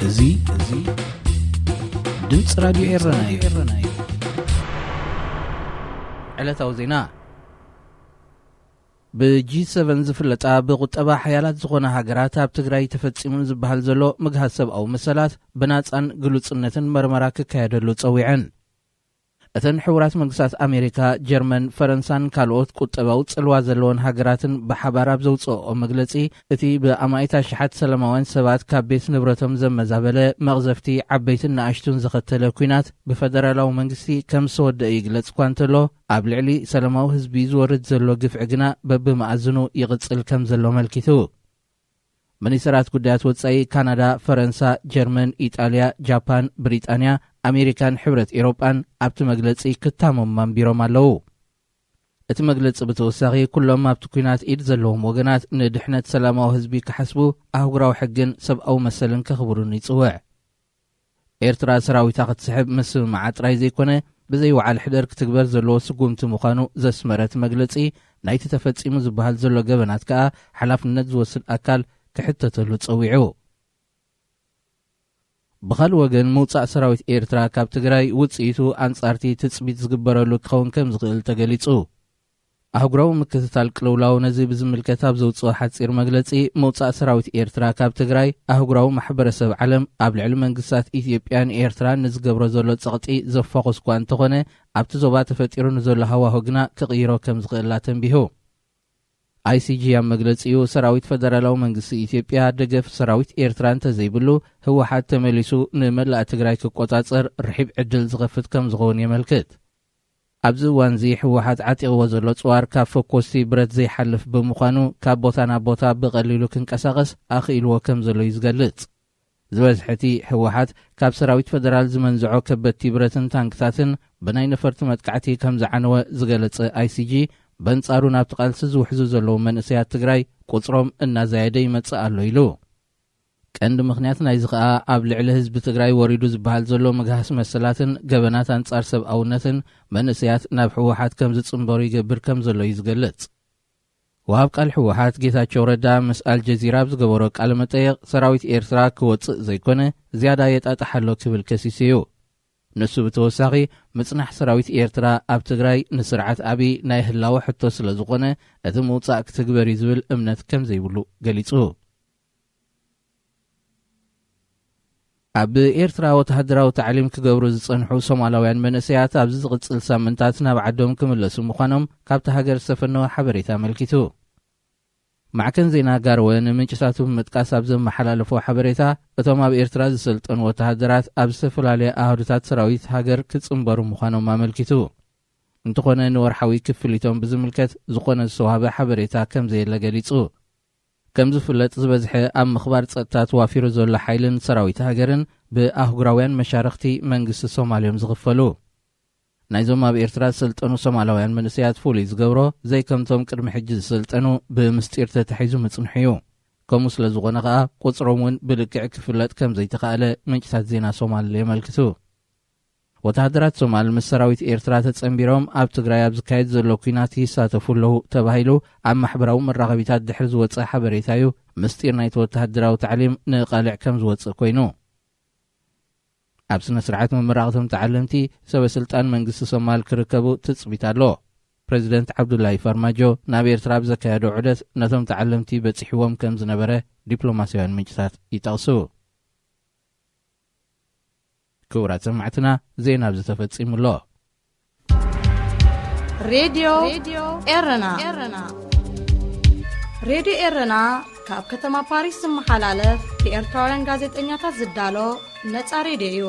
እዙይ ድምጽ ራዲዮ ኤረናዩ ዕለታዊ ዜና በጂ7 ዝፍለጣ በቁጠባ ሓያላት ዝኾነ ሃገራት ኣብ ትግራይ ተፈጺሙን ዝበሃል ዘሎ ምግሃዝ ሰብኣዊ መሰላት ብናጻን ግሉጽነትን መርመራ ክካየደሉ ጸዊዐን እተን ሕቡራት መንግስታት ኣሜሪካ ጀርመን ፈረንሳን ካልኦት ቁጠባዊ ጽልዋ ዘለዎን ሃገራትን ብሓባር ኣብ ዘውፅኦ መግለጺ እቲ ብኣማይታ ሸሓት ሰላማውያን ሰባት ካብ ቤት ንብረቶም ዘመዛበለ መቕዘፍቲ ዓበይትን ንኣሽቱን ዘኸተለ ኩናት ብፌደራላዊ መንግስቲ ከም ዝወደአ ይግለጽ እኳ እንተሎ ኣብ ልዕሊ ሰላማዊ ህዝቢ ዝወርድ ዘሎ ግፍዒ ግና በብመኣዝኑ ይቕጽል ከም ዘሎ መልኪቱ ሚኒስትራት ጉዳያት ወጻኢ ካናዳ፣ ፈረንሳ፣ ጀርመን፣ ኢጣልያ፣ ጃፓን፣ ብሪጣንያ፣ ኣሜሪካን ሕብረት ኤውሮጳን ኣብቲ መግለጺ ክታመሙ አንቢሮም ኣለዉ። እቲ መግለጺ ብተወሳኺ ኩሎም ኣብቲ ኩናት ኢድ ዘለዎም ወገናት ንድሕነት ሰላማዊ ህዝቢ ክሓስቡ ኣህጉራዊ ሕግን ሰብኣዊ መሰልን ከኽብሩን ይጽውዕ። ኤርትራ ሰራዊታ ክትስሕብ ምስምማዕ ጥራይ ዘይኮነ ብዘይወዓል ሕደር ክትግበር ዘለዎ ስጉምቲ ምዃኑ ዘስመረት መግለጺ ናይቲ ተፈጺሙ ዝበሃል ዘሎ ገበናት ከዓ ሓላፍነት ዝወስድ ኣካል ክሕተተሉ ጸዊዑ። ብኻል ወገን ምውጻእ ሰራዊት ኤርትራ ካብ ትግራይ ውጽኢቱ አንጻርቲ ትጽቢት ዝግበረሉ ክኸውን ከም ዝኽእል ተገሊጹ። ኣህጉራዊ ምክትታል ቅልውላው ነዚ ብዝምልከት ኣብ ዘውፅኦ ሓጺር መግለጺ ምውጻእ ሰራዊት ኤርትራ ካብ ትግራይ ኣህጉራዊ ማሕበረሰብ ዓለም ኣብ ልዕሊ መንግስታት ኢትዮጵያን ኤርትራን ንዝገብሮ ዘሎ ጸቕጢ ዘፋቑስ እኳ እንተኾነ ኣብቲ ዞባ ተፈጢሩ ንዘሎ ሃዋህው ግና ክቕይሮ ከም ዝኽእላ ተንቢሁ። ICG ኣብ መግለጺኡ ሰራዊት ፌደራላዊ መንግስቲ ኢትዮጵያ ደገፍ ሰራዊት ኤርትራ እንተዘይብሉ ህወሓት ተመሊሱ ንመላእ ትግራይ ክቆጻጸር ርሒብ ዕድል ዝኸፍት ከም ዝኸውን የመልክት። ኣብዚ እዋን እዚ ህወሓት ዓጢቕዎ ዘሎ ጽዋር ካብ ፎኮስቲ ብረት ዘይሓልፍ ብምዃኑ ካብ ቦታ ናብ ቦታ ብቐሊሉ ክንቀሳቐስ ኣኽኢልዎ ከም ዘሎ ይዝገልጽ። ዝበዝሕቲ ህወሓት ካብ ሰራዊት ፌደራል ዝመንዝዖ ከበድቲ ብረትን ታንክታትን ብናይ ነፈርቲ መጥቃዕቲ ከም ዝዓነወ ዝገለጸ ICG በንጻሩ ናብቲ ቃልሲ ዝውሕዙ ዘለዉ መንእሰያት ትግራይ ቁጽሮም እናዘያደ ይመጽእ ኣሎ ኢሉ። ቀንዲ ምኽንያት ናይዚ ኸኣ ኣብ ልዕሊ ህዝቢ ትግራይ ወሪዱ ዝበሃል ዘሎ ምግሃስ መሰላትን ገበናት አንጻር ሰብኣውነትን መንእሰያት ናብ ህወሓት ከም ዝጽምበሩ ይገብር ከም ዘሎ እዩ ዝገልጽ። ወሃብ ቃል ህወሓት ጌታቸው ረዳ ምስ አልጀዚራ ዝገበሮ ቃለ መጠይቕ ሰራዊት ኤርትራ ክወፅእ ዘይኮነ ዝያዳ የጣጣሓሎ ክብል ከሲሱ እዩ። ንሱ ብተወሳኺ ምጽናሕ ሰራዊት ኤርትራ ኣብ ትግራይ ንስርዓት ኣብይ ናይ ህላወ ሕቶ ስለ ዝኾነ እቲ ምውጻእ ክትግበር እዩ ዝብል እምነት ከም ዘይብሉ ገሊጹ። ኣብ ኤርትራ ወተሃደራዊ ታዕሊም ክገብሩ ዝጸንሑ ሶማላውያን መንእሰያት ኣብዚ ዝቕጽል ሳምንታት ናብ ዓዶም ክምለሱ ምዃኖም ካብቲ ሃገር ዝተፈነወ ሓበሬታ መልኪቱ። ማዕከን ዜና ጋርወ ንምንጭታቱ ምጥቃስ ኣብ ዘመሓላለፎ ሓበሬታ እቶም ኣብ ኤርትራ ዝሰልጠኑ ወተሃደራት ኣብ ዝተፈላለየ ኣህዱታት ሰራዊት ሃገር ክጽምበሩ ምዃኖም ኣመልኪቱ። እንተኾነ ንወርሓዊ ክፍሊቶም ብዝምልከት ዝኾነ ዝተዋህበ ሓበሬታ ከም ዘየለ ገሊጹ። ከም ዝፍለጥ ዝበዝሐ ኣብ ምኽባር ጸጥታ ተዋፊሩ ዘሎ ሓይልን ሰራዊት ሃገርን ብኣህጉራውያን መሻርክቲ መንግስቲ ሶማልዮም ዝኽፈሉ። ናይዞም ኣብ ኤርትራ ዝሰልጠኑ ሶማላውያን መንእሰያት ፍሉይ ዝገብሮ ዘይከምቶም ቅድሚ ሕጂ ዝሰልጠኑ ብምስጢር ተታሒዙ ምጽንሑ እዩ። ከምኡ ስለ ዝኾነ ከዓ ቁጽሮም እውን ብልክዕ ክፍለጥ ከም ዘይተኻእለ ምንጭታት ዜና ሶማል የመልክቱ። ወተሃደራት ሶማል ምስ ሰራዊት ኤርትራ ተጸንቢሮም ኣብ ትግራይ ኣብ ዝካየድ ዘሎ ኩናት ይሳተፉ ኣለዉ ተባሂሉ ኣብ ማሕበራዊ መራኸቢታት ድሕሪ ዝወፅእ ሓበሬታ እዩ ምስጢር ናይቲ ወተሃደራዊ ታዕሊም ንቓልዕ ከም ዝወፅእ ኮይኑ። ኣብ ስነ ስርዓት መመራቕቶም ተዓለምቲ ሰበስልጣን መንግስቲ ሶማል ክርከቡ ትጽቢት ኣሎ። ፕሬዚደንት ዓብዱላይ ፈርማጆ ናብ ኤርትራ ብዘካየዶ ዑደት ነቶም ተዓለምቲ በፂሕዎም ከም ዝነበረ ዲፕሎማስያውያን ምንጭታት ይጠቕሱ። ክቡራት ሰማዕትና ዜና ብዝተፈጺሙ ኣሎ። ሬድዮ ኤረና ሬድዮ ኤረና ካብ ከተማ ፓሪስ ዝመሓላለፍ ብኤርትራውያን ጋዜጠኛታት ዝዳሎ ነጻ ሬድዮ እዩ።